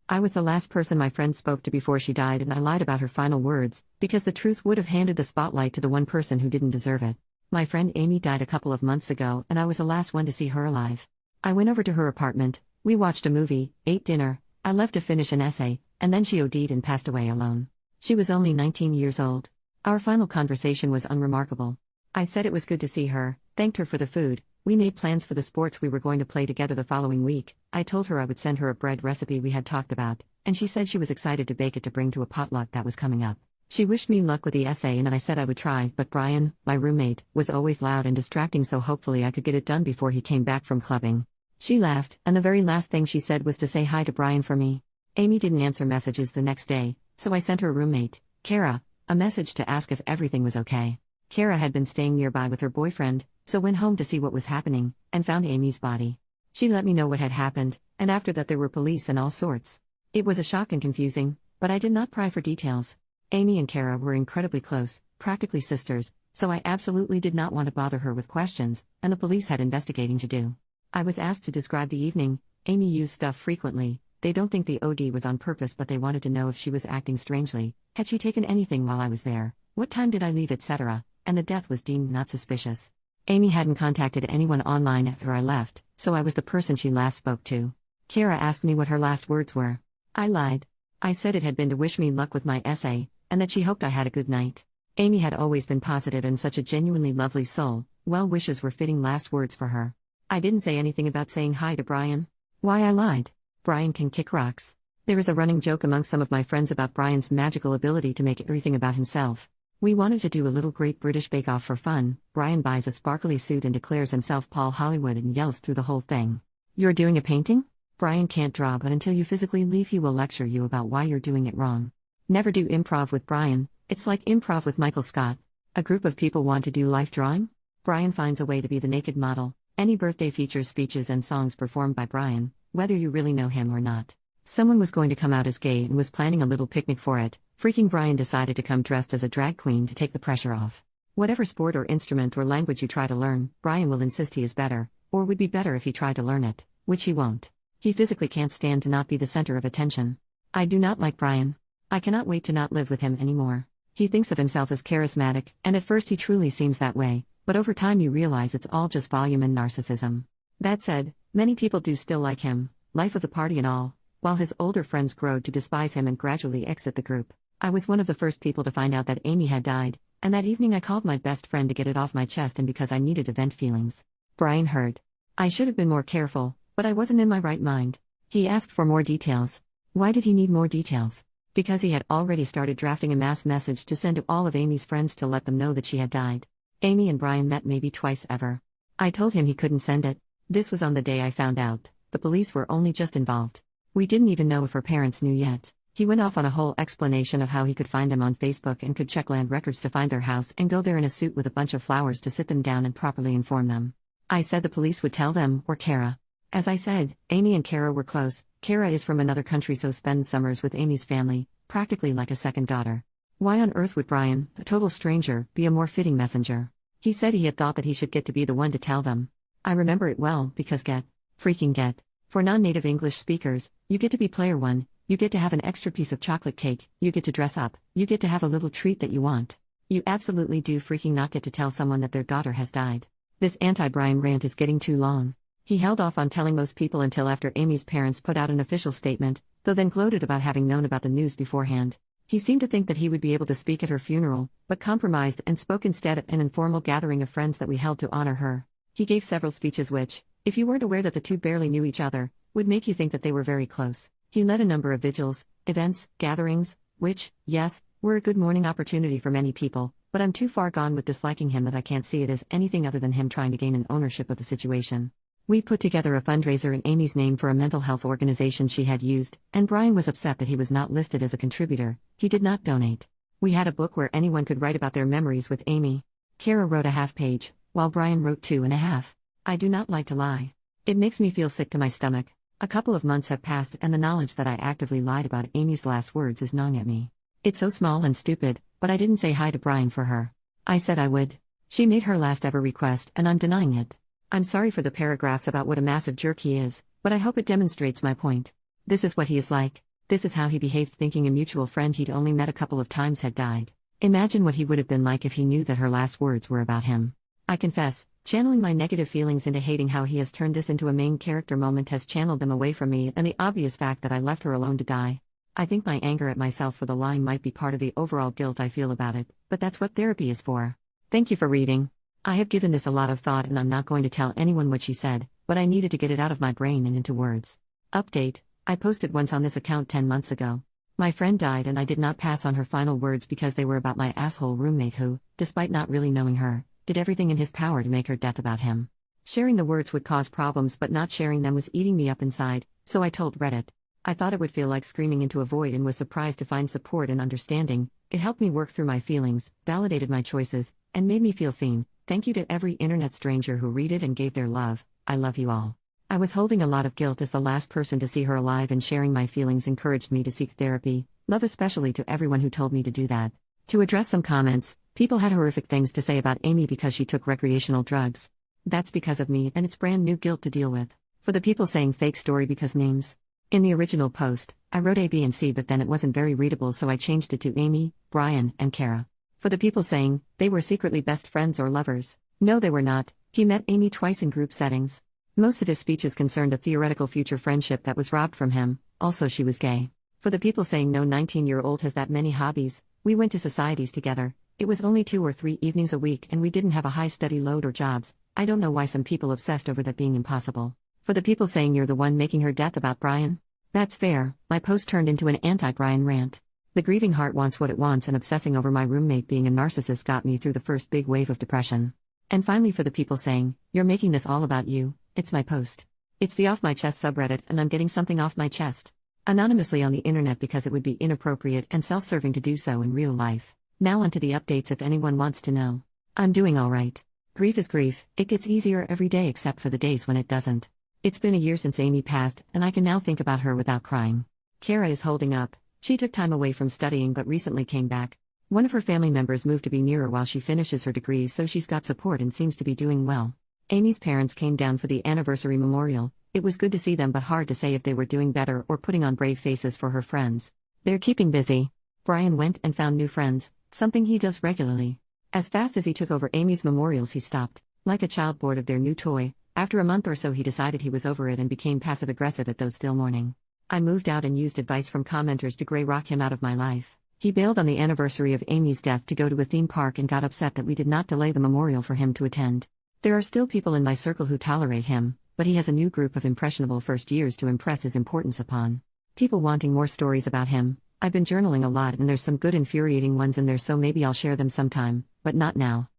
I was the last person my friend spoke to before she died, and I lied about her final words, because the truth would have handed the spotlight to the one person who didn't deserve it. My friend Amy died a couple of months ago, and I was the last one to see her alive. I went over to her apartment, we watched a movie, ate dinner, I left to finish an essay, and then she OD'd and passed away alone. She was only 19 years old. Our final conversation was unremarkable. I said it was good to see her, thanked her for the food, we made plans for the sports we were going to play together the following week. I told her I would send her a bread recipe we had talked about, and she said she was excited to bake it to bring to a potluck that was coming up. She wished me luck with the essay and I said I would try, but Brian, my roommate, was always loud and distracting, so hopefully I could get it done before he came back from clubbing. She laughed, and the very last thing she said was to say hi to Brian for me. Amy didn't answer messages the next day, so I sent her roommate, Kara, a message to ask if everything was okay. Kara had been staying nearby with her boyfriend, so went home to see what was happening, and found Amy's body. She let me know what had happened, and after that there were police and all sorts. It was a shock and confusing, but I did not pry for details. Amy and Kara were incredibly close, practically sisters, so I absolutely did not want to bother her with questions, and the police had investigating to do. I was asked to describe the evening. Amy used stuff frequently. They don't think the OD was on purpose, but they wanted to know if she was acting strangely. Had she taken anything while I was there? What time did I leave, etc.? And the death was deemed not suspicious. Amy hadn't contacted anyone online after I left, so I was the person she last spoke to. Kara asked me what her last words were. I lied. I said it had been to wish me luck with my essay, and that she hoped I had a good night. Amy had always been positive and such a genuinely lovely soul. Well wishes were fitting last words for her. I didn't say anything about saying hi to Brian. Why I lied? Brian can kick rocks. There is a running joke among some of my friends about Brian's magical ability to make everything about himself. We wanted to do a little Great British Bake Off for fun. Brian buys a sparkly suit and declares himself Paul Hollywood and yells through the whole thing. You're doing a painting? Brian can't draw, but until you physically leave he will lecture you about why you're doing it wrong. Never do improv with Brian. It's like improv with Michael Scott. A group of people want to do life drawing? Brian finds a way to be the naked model. Any birthday features speeches and songs performed by Brian, whether you really know him or not. Someone was going to come out as gay and was planning a little picnic for it. Freaking Brian decided to come dressed as a drag queen to take the pressure off. Whatever sport or instrument or language you try to learn, Brian will insist he is better, or would be better if he tried to learn it, which he won't. He physically can't stand to not be the center of attention. I do not like Brian. I cannot wait to not live with him anymore. He thinks of himself as charismatic, and at first he truly seems that way, but over time you realize it's all just volume and narcissism. That said, many people do still like him, life of the party and all, while his older friends grow to despise him and gradually exit the group. I was one of the first people to find out that Amy had died, and that evening I called my best friend to get it off my chest, and because I needed to vent feelings. Brian heard. I should have been more careful, but I wasn't in my right mind. He asked for more details. Why did he need more details? Because he had already started drafting a mass message to send to all of Amy's friends to let them know that she had died. Amy and Brian met maybe twice ever. I told him he couldn't send it. This was on the day I found out. The police were only just involved. We didn't even know if her parents knew yet. He went off on a whole explanation of how he could find them on Facebook and could check land records to find their house and go there in a suit with a bunch of flowers to sit them down and properly inform them. I said the police would tell them, or Kara. As I said, Amy and Kara were close. Kara is from another country, so spends summers with Amy's family, practically like a second daughter. Why on earth would Brian, a total stranger, be a more fitting messenger? He said he had thought that he should get to be the one to tell them. I remember it well, because freaking get. For non-native English speakers, you get to be player one, you get to have an extra piece of chocolate cake, you get to dress up, you get to have a little treat that you want. You absolutely do freaking not get to tell someone that their daughter has died. This anti-Brian rant is getting too long. He held off on telling most people until after Amy's parents put out an official statement, though then gloated about having known about the news beforehand. He seemed to think that he would be able to speak at her funeral, but compromised and spoke instead at an informal gathering of friends that we held to honor her. He gave several speeches which, if you weren't aware that the two barely knew each other, would make you think that they were very close. He led a number of vigils, events, gatherings, which, yes, were a good morning opportunity for many people, but I'm too far gone with disliking him that I can't see it as anything other than him trying to gain an ownership of the situation. We put together a fundraiser in Amy's name for a mental health organization she had used, and Brian was upset that he was not listed as a contributor. He did not donate. We had a book where anyone could write about their memories with Amy. Kara wrote a half-page, while Brian wrote 2.5. I do not like to lie. It makes me feel sick to my stomach. A couple of months have passed and the knowledge that I actively lied about Amy's last words is gnawing at me. It's so small and stupid, but I didn't say hi to Brian for her. I said I would. She made her last ever request and I'm denying it. I'm sorry for the paragraphs about what a massive jerk he is, but I hope it demonstrates my point. This is what he is like. This is how he behaved, thinking a mutual friend he'd only met a couple of times had died. Imagine what he would have been like if he knew that her last words were about him. I confess, channeling my negative feelings into hating how he has turned this into a main character moment has channeled them away from me and the obvious fact that I left her alone to die. I think my anger at myself for the lying might be part of the overall guilt I feel about it, but that's what therapy is for. Thank you for reading. I have given this a lot of thought and I'm not going to tell anyone what she said, but I needed to get it out of my brain and into words. Update: I posted once on this account 10 months ago. My friend died and I did not pass on her final words because they were about my asshole roommate who, despite not really knowing her, did everything in his power to make her death about him. Sharing the words would cause problems, but not sharing them was eating me up inside, so I told Reddit. I thought it would feel like screaming into a void and was surprised to find support and understanding. It helped me work through my feelings, validated my choices, and made me feel seen. Thank you to every internet stranger who read it and gave their love. I love you all. I was holding a lot of guilt as the last person to see her alive, and sharing my feelings encouraged me to seek therapy. Love especially to everyone who told me to do that. To address some comments, people had horrific things to say about Amy because she took recreational drugs. That's because of me, and it's brand new guilt to deal with. For the people saying fake story because names. In the original post, I wrote A, B, and C, but then it wasn't very readable, so I changed it to Amy, Brian, and Kara. For the people saying they were secretly best friends or lovers. No, they were not. He met Amy twice in group settings. Most of his speeches concerned a theoretical future friendship that was robbed from him. Also, she was gay. For the people saying no 19-year-old has that many hobbies, we went to societies together. It was only 2 or 3 evenings a week and we didn't have a high study load or jobs. I don't know why some people obsessed over that being impossible. For the people saying you're the one making her death about Brian. That's fair. My post turned into an anti-Brian rant. The grieving heart wants what it wants, and obsessing over my roommate being a narcissist got me through the first big wave of depression. And finally, for the people saying, you're making this all about you, it's my post. It's the Off My Chest subreddit and I'm getting something off my chest. Anonymously on the internet because it would be inappropriate and self-serving to do so in real life. Now onto the updates if anyone wants to know. I'm doing alright. Grief is grief, it gets easier every day except for the days when it doesn't. It's been a year since Amy passed, and I can now think about her without crying. Kara is holding up. She took time away from studying but recently came back. One of her family members moved to be near her while she finishes her degree, so she's got support and seems to be doing well. Amy's parents came down for the anniversary memorial. It was good to see them, but hard to say if they were doing better or putting on brave faces for her friends. They're keeping busy. Brian went and found new friends, something he does regularly. As fast as he took over Amy's memorials, he stopped, like a child bored of their new toy. After a month or so he decided he was over it and became passive-aggressive at those still mourning. I moved out and used advice from commenters to grey rock him out of my life. He bailed on the anniversary of Amy's death to go to a theme park and got upset that we did not delay the memorial for him to attend. There are still people in my circle who tolerate him, but he has a new group of impressionable first years to impress his importance upon. People wanting more stories about him. I've been journaling a lot and there's some good infuriating ones in there, so maybe I'll share them sometime, but not now.